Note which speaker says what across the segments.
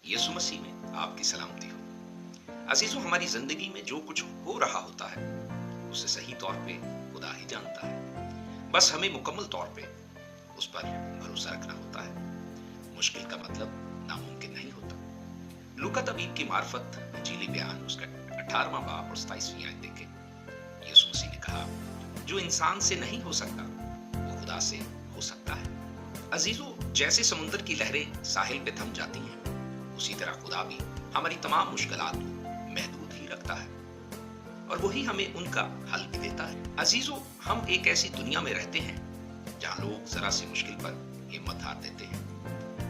Speaker 1: यीशु मसीह में आपकी सलामती हो। अजीजों, हमारी जिंदगी में जो कुछ हो रहा होता है उसे सही तौर पे खुदा ही जानता है। बस हमें मुकम्मल तौर पे उस पर भरोसा रखना होता है। मुश्किल का मतलब नामुमकिन नहीं होता। लूका तबीब की मार्फत इंजीली बयान उसका 18वां बाब और 27वीं आयत देखें। यीशु मसीह ने कहा, जो इंसान से नहीं हो सकता वो खुदा से हो सकता है। अजीजों, जैसे समुद्र की लहरें साहिल पे थम जाती हैं, उसी तरह खुदा भी हमारी तमाम मुश्किलात को महदूद ही रखता है और वही हमें उनका हल भी देता है। अजीजों, हम एक ऐसी दुनिया में रहते हैं जहां लोग जरा सी मुश्किल पर हिम्मत हार देते हैं,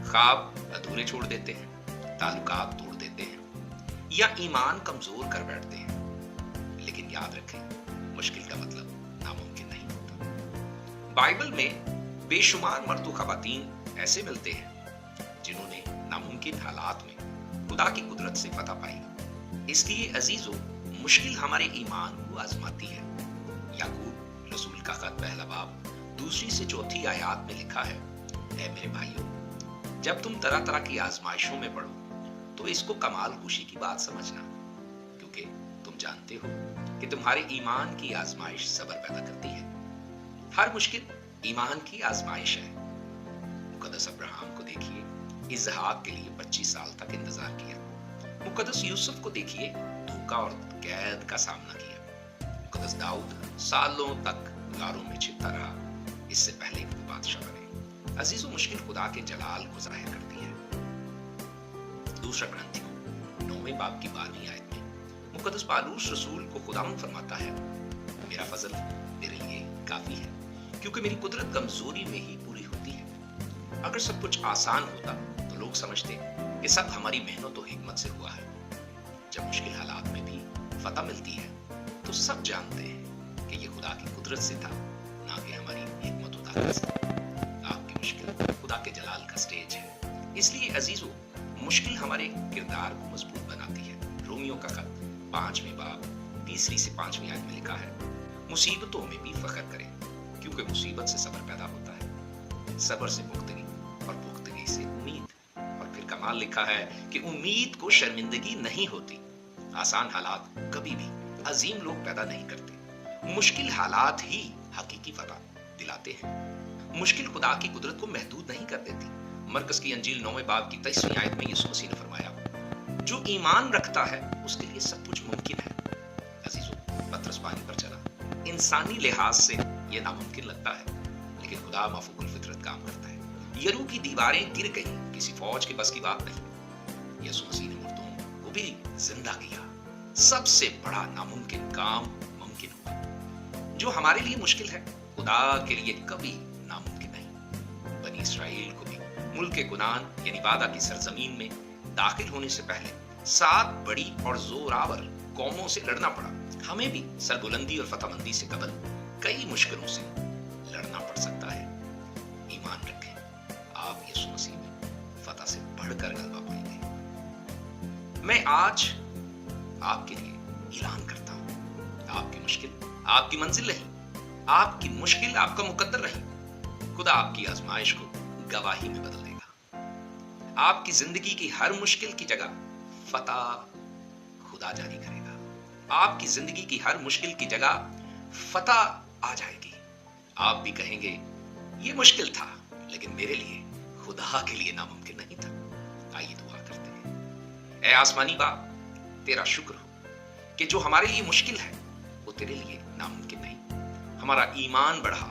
Speaker 1: ख्वाब अधूरे छोड़ देते हैं, ताल्लुकात तोड़ देते हैं या ईमान कमजोर कर बैठते हैं। लेकिन याद रखें, मुश्किल का मतलब नामुमकिन नहीं होता। बाइबल में बेशुमार मर्द व खवातीन ऐसे मिलते हैं जिन्होंने नामुमकिन हालात में खुदा की कुदरत से फतह पाई। इसलिए अजीजों, मुश्किल हमारे ईमान को आजमाती है। याकूब रसूल का खत पहला बाब 2 से 4 आयत में लिखा है, ऐ मेरे भाइयों, जब तुम तरह तरह की आजमाइशों में पड़ो तो इसको कमाल खुशी की बात समझना, क्योंकि तुम जानते हो कि तुम्हारे ईमान की आजमाइश सब्र पैदा करती है। हर मुश्किल ईमान की आजमाइश है। मुकद्दस अब्राहम को देखिए, इसहाक के लिए 25 साल तक इंतजार किया। मुकद्दस यूसुफ को देखिए, धोखा और कैद का सामना किया। मुकद्दस दाऊद सालों तक गारों में छिपता रहा, इससे पहले कि वो बादशाह बने। अजीजों, मुश्किल खुदा के जलाल को जाहिर करती है। दूसरा ग्रंथियों 9वें बाब की 12वीं आयत में मुकद्दस पालूस रसूल को खुदावंद फरमाता है, मेरा फजल तेरे लिए काफी है, क्योंकि मेरी कुदरत कमजोरी में ही पूरी होती है। अगर सब कुछ आसान होता तो लोग समझते कि सब हमारी मेहनत और हिकमत से हुआ है। जब मुश्किल हालात में भी फतह मिलती है तो सब जानते हैं कि ये खुदा की कुदरत से था, ना कि हमारी हिकमत और ताकत से। आपकी मुश्किल खुदा के जलाल का स्टेज है। इसलिए अजीजों, मुश्किल हमारे किरदार को मजबूत बनाती है। रोमियो का खत 5वें बाब 3 से 5वीं आयत में लिखा है, मुसीबतों में भी फख्र करें, क्योंकि मुसीबत से सब्र पैदा होता है, सब्र से पुख्तगी और पुख्तगी से उम्मीद। और फिर कमाल लिखा है कि उम्मीद को शर्मिंदगी नहीं होती। आसान हालात कभी भी अजीम लोग पैदा नहीं करते। मुश्किल हालात ही हकीकी फतह दिलाते हैं। मुश्किल खुदा की कुदरत को महदूद नहीं कर देती। मरकस की अंजील 9वें बाब की 23वीं आयत में यीशु मसीह ने फरमाया, जो ईमान रखता है उसके लिए सब कुछ मुमकिन है। अजीजों, पतरस पानी पर चला। इंसानी लिहाज से यह नामुमकिन लगता है, लेकिन खुदा माफूकुल फितरत काम करता है। यरू की दीवारें गिर गई, किसी फौज के बस की बात नहीं। यीशु मसीह ने मुर्दों को भी जिंदा किया। सबसे बड़ा नामुमकिन काम मुमकिन हुआ। जो हमारे लिए मुश्किल है, खुदा के लिए कभी नामुमकिन नहीं। बनी इसराइल को भी मुल्क के कुनान यानी वादा की सरजमीन में दाखिल होने से पहले 7 बड़ी और जोरावर कौमों से लड़ना पड़ा। हमें भी सरबुलंदी और फतहमंदी से कबल कई मुश्किलों से लड़ना पड़ सकता है। ईमान रखें, आप यीशु मसीह में फतह से बढ़कर गलबा पाएंगे। मैं आज आपके लिए ऐलान करता हूं, आपकी मुश्किल आपकी मंजिल नहीं, आपकी मुश्किल आपका मुकद्दर नहीं। खुदा आपकी आजमाइश को गवाही में बदल देगा। आपकी जिंदगी की हर मुश्किल की जगह फतह खुदा जारी करेगा। आपकी जिंदगी की हर मुश्किल की जगह फतह आ जाएगी। आप भी कहेंगे, ये मुश्किल था, लेकिन मेरे लिए खुदा के लिए नामुमकिन नहीं था। आइए दुआ करते हैं। ऐ आसमानी बाप, तेरा शुक्र हो कि जो हमारे लिए मुश्किल है वो तेरे लिए नामुमकिन नहीं। हमारा ईमान बढ़ा,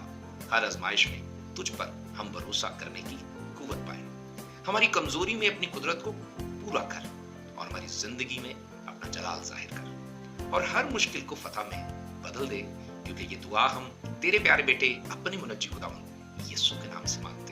Speaker 1: हर आजमाइश में तुझ पर हम भरोसा करने की कुव्वत पाए। हमारी कमजोरी में अपनी कुदरत को पूरा कर और हमारी जिंदगी में अपना जलाल जाहिर कर और हर मुश्किल को फतह में बदल दे, क्योंकि ये दुआ हम तेरे प्यारे बेटे अपने मुनज्जी खुदावंद यीशु के नाम से मांगते हैं।